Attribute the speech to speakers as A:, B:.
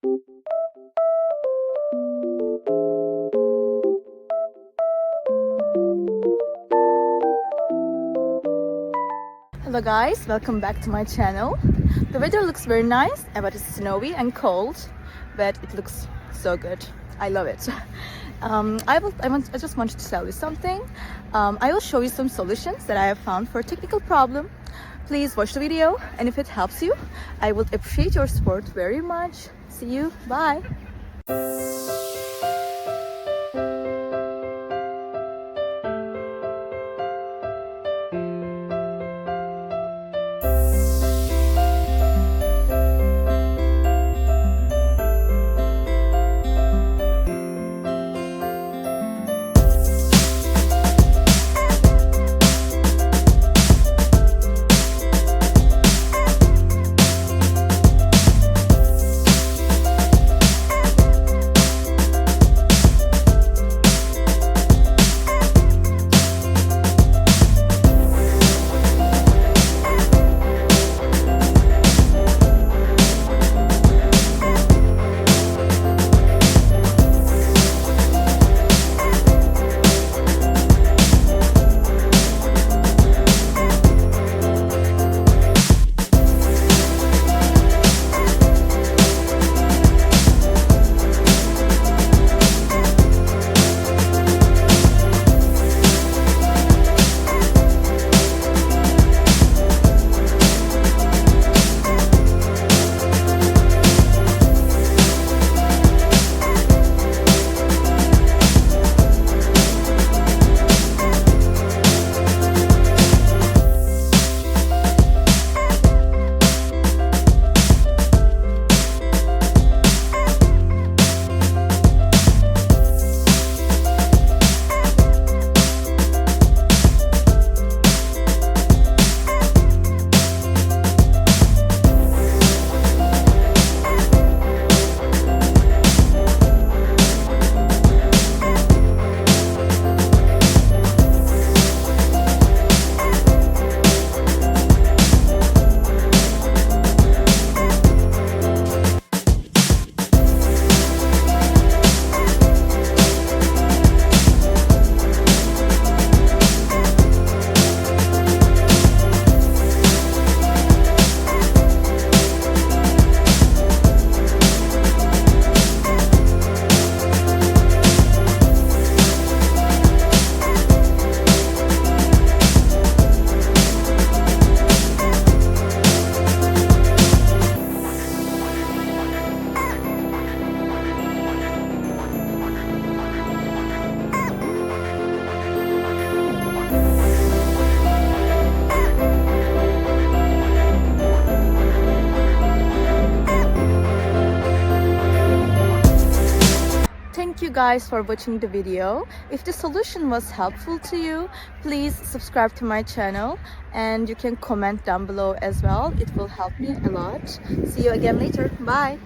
A: Hello guys, welcome back to my channel. The weather looks very nice, but it's snowy and cold, but it looks so good. I love it. I just wanted to tell you something. I will show you some solutions that I have found for a technical problem. Please watch the video, and if it helps you, I would appreciate your support very much. See you, bye. Thank you guys for watching the video. If the solution was helpful to you, please subscribe to my channel, and you can comment down below as well. It will help me a lot. See you again later. Bye.